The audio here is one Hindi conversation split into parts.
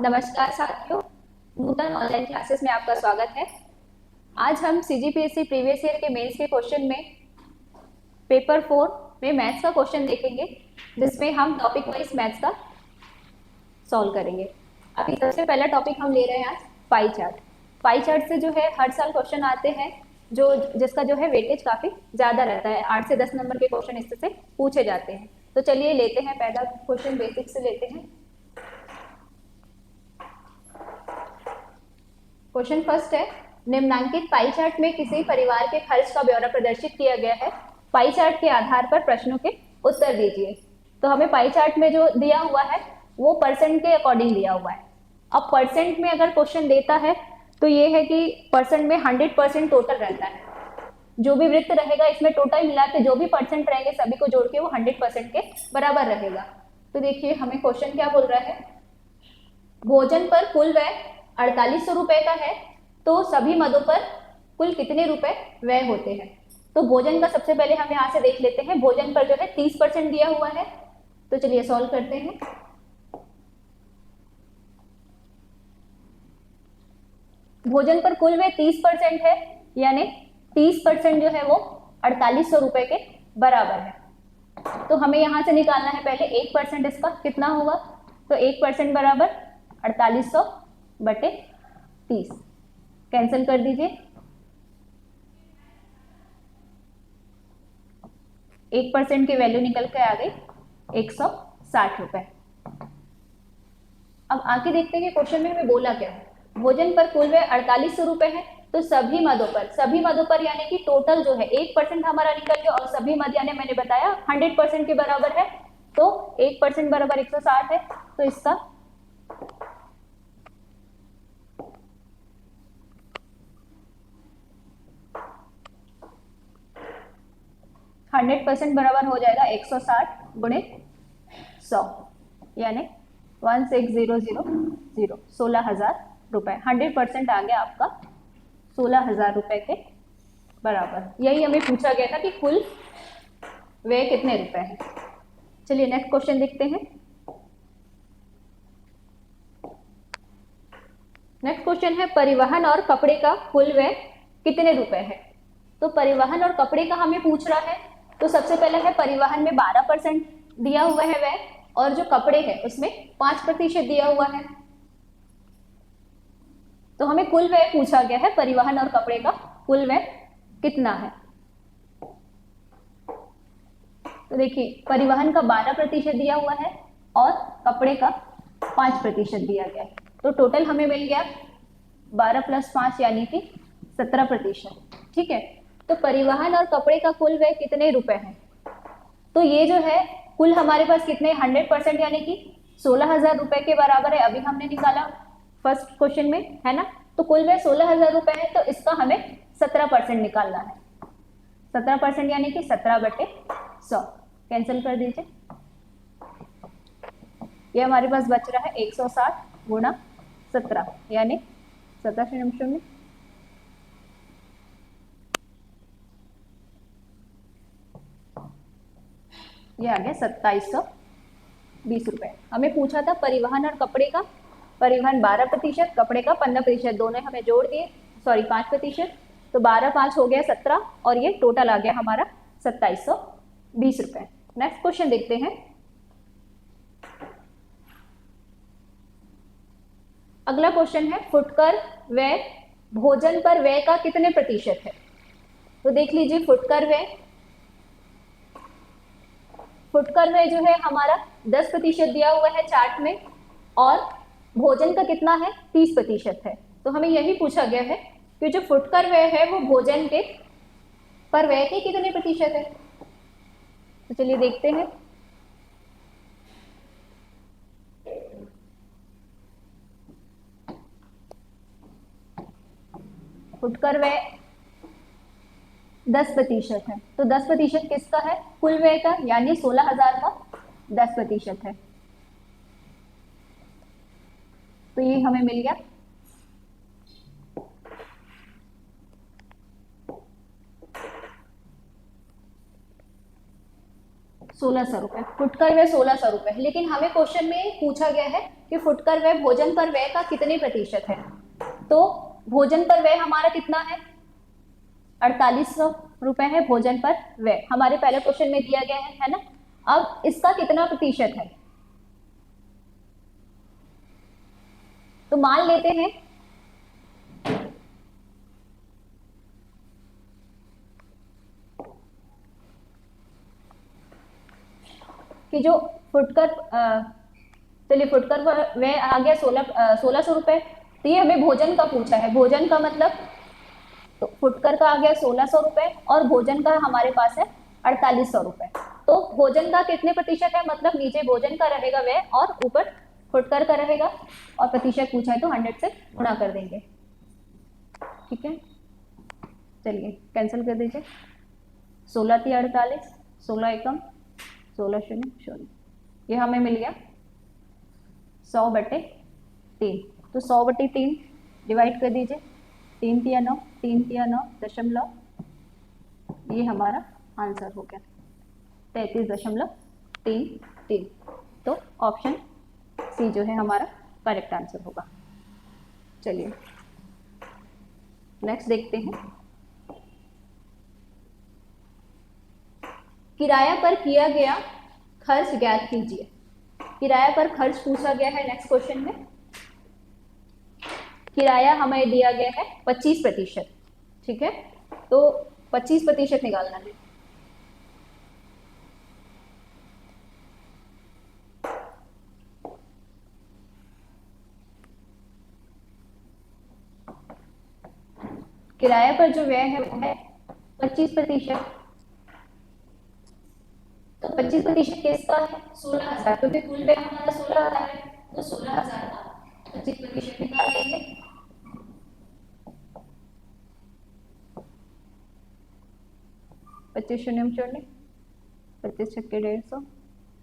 नमस्कार साथियों, नूतन ऑनलाइन क्लासेस में आपका स्वागत है। आज हम सीजीपीएससी प्रीवियस ईयर के मेंस के क्वेश्चन में पेपर 4 में मैथ्स का क्वेश्चन देखेंगे, जिसमें हम टॉपिक वाइज मैथ्स का सॉल्व करेंगे। अभी सबसे पहला टॉपिक हम ले रहे हैं आज पाई चार्ट। पाई चार्ट से जो है हर साल क्वेश्चन आते हैं, जिसका जो है वेटेज काफी ज्यादा रहता है। 8 से 10 नंबर के क्वेश्चन इससे पूछे जाते हैं। तो चलिए लेते हैं पहला क्वेश्चन, बेसिक से लेते हैं। क्वेश्चन फर्स्ट है, निम्नांकित पाई चार्ट में किसी परिवार के खर्च का ब्यौरा प्रदर्शित किया गया है। पाई चार्ट के आधार पर प्रश्नों के उत्तर दीजिए। तो हमें पाई चार्ट में जो दिया हुआ है वो परसेंट के अकॉर्डिंग दिया हुआ है। अब परसेंट में अगर क्वेश्चन देता है तो ये है कि परसेंट में 100% टोटल रहता है। जो भी वृत्त रहेगा इसमें टोटल मिला के जो भी परसेंट रहेंगे सभी को जोड़ के वो 100% के बराबर रहेगा। तो देखिए हमें क्वेश्चन क्या बोल रहा है, भोजन पर कुल व्यय 4800 रुपए का है, तो सभी मदों पर कुल कितने रुपए व्यय होते हैं। तो भोजन का सबसे पहले हम यहाँ से देख लेते हैं। भोजन पर जो है 30% दिया हुआ है, तो चलिए सॉल्व करते हैं। भोजन पर कुल व्यय 30% है, यानी 30% जो है वो 4800 रुपए के बराबर है। तो हमें यहां से निकालना है पहले 1% इसका कितना होगा। तो 1% बराबर 4800 बटे 30, कैंसिल कर दीजिए। 1% की वैल्यू निकल के आ गई 160 रुपए। अब आके देखते हैं कि क्वेश्चन में हमें बोला क्या है। भोजन पर कुल व्यय 4800 रुपए है, तो सभी मदों पर यानी कि टोटल जो है 1% हमारा निकल गया, और सभी मद यानी मैंने बताया 100% के बराबर है, तो 1% बराबर 160 है। तो इसका 100% बराबर हो जाएगा 160 गुणे 100, यानी 16000, 16,000 रुपए। 100% आ गया आपका 16,000 रुपए के बराबर। यही हमें पूछा गया था कि कुल व्यय कितने रुपए हैं। चलिए नेक्स्ट क्वेश्चन देखते हैं। नेक्स्ट क्वेश्चन है, परिवहन और कपड़े का कुल व्यय कितने रुपए है। तो परिवहन और कपड़े का हमें पूछ रहा है, तो सबसे पहले है परिवहन में 12% दिया हुआ है व्यय, और जो कपड़े है उसमें 5% दिया हुआ है। तो हमें कुल व्यय पूछा गया है, परिवहन और कपड़े का कुल व्यय कितना है। तो देखिए परिवहन का 12% दिया हुआ है और कपड़े का 5% दिया गया है, तो टोटल हमें मिल गया 12 + 5 यानी कि 17%। ठीक है, तो परिवहन और कपड़े का कुल व्यय कितने रुपए है। तो ये जो है कुल हमारे पास कितने 100% यानी कि 16,000 रुपए के बराबर है। अभी हमने निकाला फर्स्ट क्वेश्चन में, है ना। तो कुल व्यय 16,000 रुपए है, तो इसका हमें 17% निकालना है। 17% यानी कि 17/100, कैंसिल कर दीजिए। ये हमारे पास बच रहा है 160 गुणा 17, यानी 17 ये आ गया 2720 रुपए। हमें पूछा था परिवहन और कपड़े का। परिवहन 12%, कपड़े का 15%, दोनों हमें जोड़ दिए, सॉरी 5%। तो 12 5 हो गया 17, और ये टोटल आ गया हमारा 2720 रुपए। नेक्स्ट क्वेश्चन देखते हैं। अगला क्वेश्चन है, फुटकर व्यय भोजन पर व्यय का कितने प्रतिशत है। तो देख लीजिए फुटकर व्यय जो है हमारा 10% दिया हुआ है चार्ट में, और भोजन का कितना है 30% है। तो हमें यही पूछा गया है कि जो फुटकर व्यय है वो भोजन के पर व्यय के कितने प्रतिशत है। तो चलिए देखते हैं। फुटकर व्यय 10% है, तो 10% किसका है, कुल व्यय का, यानी 16,000 का 10% है। तो ये हमें मिल गया 1600 रुपये, फुटकर व्यय 1600 रुपये। लेकिन हमें क्वेश्चन में पूछा गया है कि फुटकर व्यय भोजन पर व्यय का कितने प्रतिशत है। तो भोजन पर व्यय हमारा कितना है, 4800 रुपये है भोजन पर व्यय, हमारे पहले क्वेश्चन में दिया गया है ना। अब इसका कितना प्रतिशत है, तो मान लेते हैं कि जो फुटकर चलिए फुटकर व्यय आ गया 1600 रुपये। तो ये हमें भोजन का पूछा है, भोजन का मतलब तो फुटकर का आ गया 1600 रुपये और भोजन का हमारे पास है 4800 रुपये। तो भोजन का कितने प्रतिशत है, मतलब नीचे भोजन का रहेगा व्यय और ऊपर फुटकर का रहेगा, और प्रतिशत पूछा है तो 100 से गुणा कर देंगे। ठीक है, चलिए कैंसिल कर दीजिए। 16 × 48, 16 एकम 16 शून्य शून्य, ये हमें मिल गया 100/3। तो 100/3 डिवाइड कर दीजिए, 3 × 9, 3 × 9 दशमलव, ये हमारा आंसर हो गया 33.33। तो ऑप्शन सी जो है हमारा करेक्ट आंसर होगा। चलिए नेक्स्ट देखते हैं, किराया पर किया गया खर्च ज्ञात कीजिए। किराया पर खर्च पूछा गया है नेक्स्ट क्वेश्चन में। किराया हमें दिया गया है 25%। ठीक है, तो 25% निकालना है। किराया पर जो व्यय है वो है 25%। तो 25% किसका है, 16,000, क्योंकि कुल व्यय हमारा 16,000 है, तो 16,000 का 25% निकाल लेंगे। पच्चीस शून्य शून्य, 25 छक्के 150,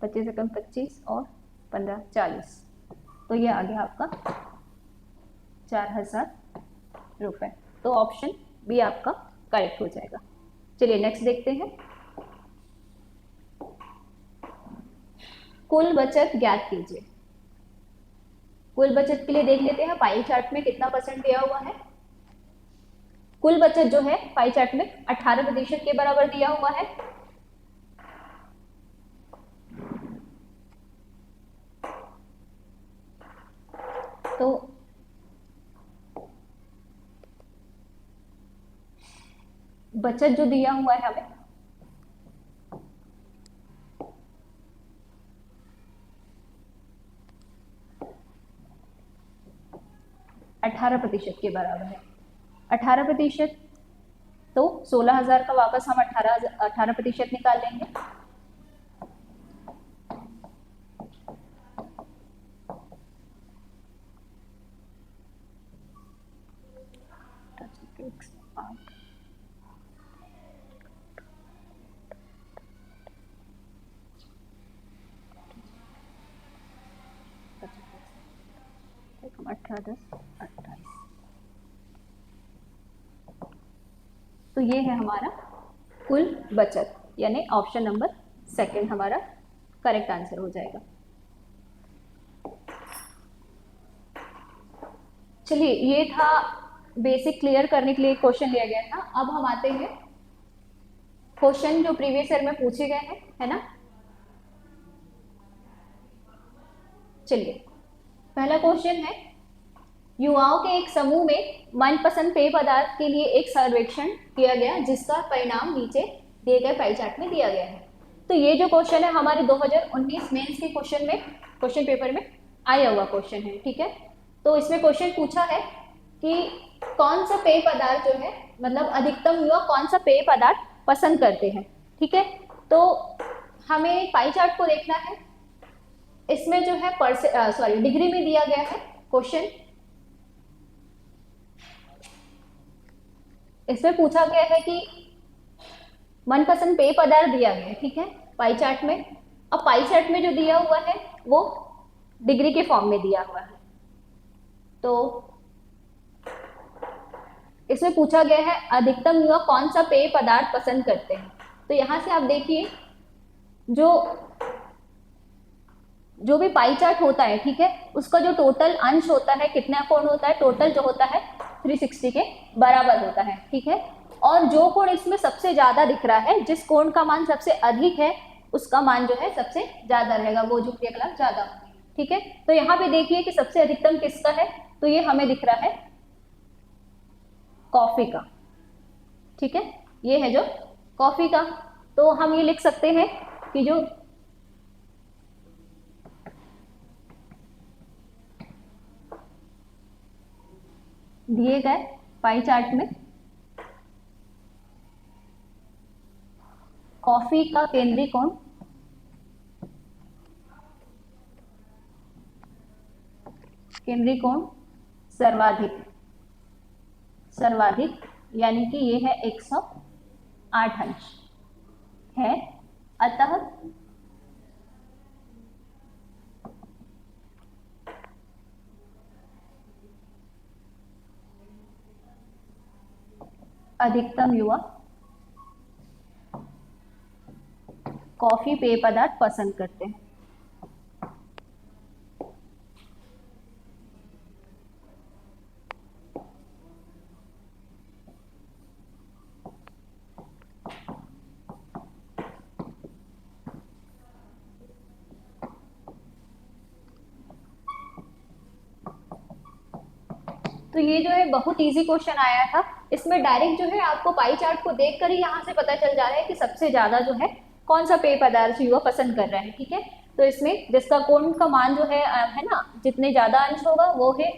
25 एकम 25 और 15 40, तो ये आ गया आपका 4,000 रुपये। तो ऑप्शन बी आपका करेक्ट हो जाएगा। चलिए नेक्स्ट देखते हैं, कुल बचत ज्ञात कीजिए। कुल बचत के लिए देख लेते हैं पाई चार्ट में कितना परसेंट दिया हुआ है। कुल बचत जो है पाई चार्ट में 18% के बराबर दिया हुआ है। तो बचत जो दिया हुआ है हमें, अठारह प्रतिशत के बराबर है। 18%, तो 16,000 का वापस हम 18% निकाल लेंगे। हम 18 10 28, तो ये है हमारा कुल बचत, यानी ऑप्शन नंबर सेकंड हमारा करेक्ट आंसर हो जाएगा। चलिए ये था बेसिक क्लियर करने के लिए क्वेश्चन लिया गया था। अब हम आते हैं क्वेश्चन जो प्रीवियस ईयर में पूछे गए हैं, है ना। चलिए पहला क्वेश्चन है, युवाओं के एक समूह में मनपसंद पेय पदार्थ के लिए एक सर्वेक्षण किया गया जिसका परिणाम नीचे दिए गए पाई चार्ट में दिया गया है। तो ये जो क्वेश्चन है हमारे 2019 मेंस के क्वेश्चन में, क्वेश्चन पेपर में आया हुआ क्वेश्चन है। ठीक है, तो इसमें क्वेश्चन पूछा है कि कौन सा पेय पदार्थ जो है, मतलब अधिकतम युवा कौन सा पेय पदार्थ पसंद करते हैं। ठीक है, तो हमें पाई चार्ट को देखना है। इसमें जो है डिग्री में दिया गया है क्वेश्चन। इसमें पूछा गया है कि मनपसंद पेय पदार्थ दिया गया है। ठीक है, पाई चार्ट में। अब पाई चार्ट में जो दिया हुआ है वो डिग्री के फॉर्म में दिया हुआ है। तो इसमें पूछा गया है अधिकतम युवा कौन सा पेय पदार्थ पसंद करते हैं। तो यहां से आप देखिए जो जो भी पाई चार्ट होता है, ठीक है, उसका जो टोटल अंश होता है कितने कोण होता है, टोटल जो होता है 360 के बराबर होता है, ठीक है। और जो कोण इसमें सबसे ज्यादा दिख रहा है, जिस कोण का मान सबसे अधिक है उसका मान जो है सबसे ज्यादा रहेगा, वो जो क्रियाकलाप ज्यादा होगी, ठीक है। तो यहाँ पे देखिए कि सबसे अधिकतम किसका है, तो ये हमें दिख रहा है कॉफी का, ठीक है, ये है जो कॉफी का। तो हम ये लिख सकते हैं कि जो दिए गए पाई चार्ट में कॉफी का केंद्रीय कोण सर्वाधिक सर्वाधिक यानी कि ये है 108 अंश है। अतः अधिकतम युवा कॉफी पेय पदार्थ पसंद करते हैं। तो ये जो है बहुत इजी क्वेश्चन आया था, इसमें डायरेक्ट जो है आपको पाई चार्ट को देखकर ही यहाँ से पता चल जा रहा है कि सबसे ज्यादा जो है कौन सा पेय पदार्थ युवा पसंद कर रहे हैं, ठीक है। तो इसमें जिसका कोण का मान जो है ना, जितने ज्यादा अंश होगा वो है,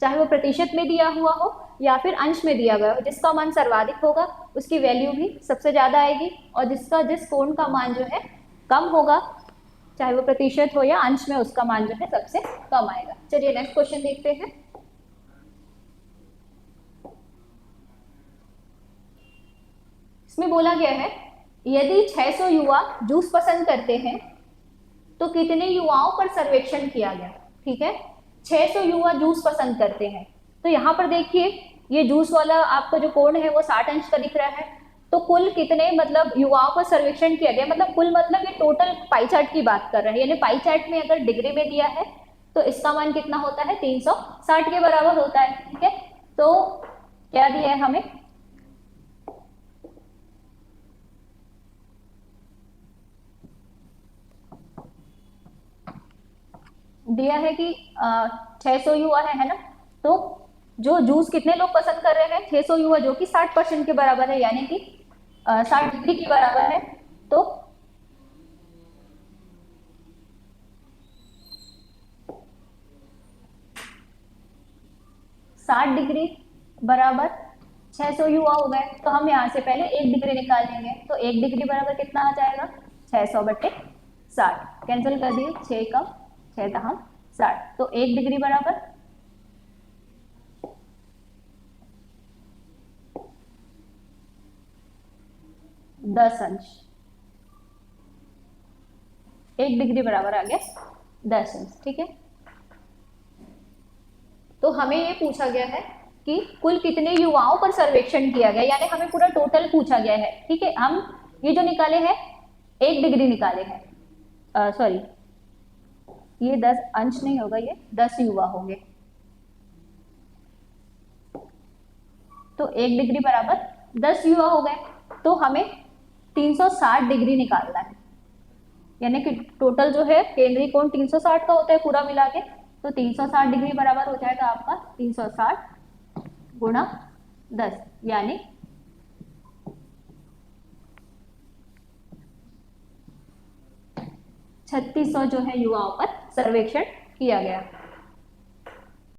चाहे वो प्रतिशत में दिया हुआ हो या फिर अंश में दिया गया हो, जिसका मान सर्वाधिक होगा उसकी वैल्यू भी सबसे ज्यादा आएगी, और जिस कोण का मान जो है कम होगा, चाहे वो प्रतिशत हो या अंश में, उसका मान जो है सबसे कम आएगा। चलिए नेक्स्ट क्वेश्चन देखते हैं। इसमें बोला गया है यदि 600 युवा जूस पसंद करते हैं तो कितने युवाओं पर सर्वेक्षण किया गया, ठीक है। 600 युवा जूस पसंद करते हैं, तो यहाँ पर देखिए ये जूस वाला आपका जो कोण है वो 60 अंश का दिख रहा है। तो कुल कितने मतलब युवाओं पर सर्वेक्षण किया गया, मतलब कुल मतलब ये टोटल पाई चार्ट की बात कर रहे हैं, यानी पाई चार्ट में अगर डिग्री में दिया है तो इसका मान कितना होता है, 360 के बराबर होता है, ठीक है। तो क्या दिया है हमें, दिया है कि 600 युवा है ना, तो जो जूस कितने लोग पसंद कर रहे हैं, 600 युवा, जो कि 60% के बराबर है, यानी कि 60 डिग्री के बराबर है। तो साठ डिग्री बराबर 600 युवा हो गए, तो हम यहाँ से पहले 1 डिग्री निकाल लेंगे, तो 1 डिग्री बराबर कितना आ जाएगा, 600/60, कैंसिल कर दिए, 6 का 6 दहा 60, तो 1 डिग्री बराबर 10 अंश, 1 डिग्री बराबर आ गया 10 अंश, ठीक है। तो हमें ये पूछा गया है कि कुल कितने युवाओं पर सर्वेक्षण किया गया, यानी हमें पूरा टोटल पूछा गया है, ठीक है। हम ये जो निकाले हैं 1 डिग्री निकाले हैं, सॉरी ये 10 अंश नहीं होगा, ये 10 युवा होंगे, तो 1 डिग्री बराबर 10 युवा हो गए। तो हमें 360 डिग्री निकालना है, यानी कि टोटल जो है केंद्रीय कोण 360 का होता है पूरा मिला के, तो 360 डिग्री बराबर हो जाएगा आपका 360 गुणा 10, यानी 3600 जो है युवाओं पर सर्वेक्षण किया गया।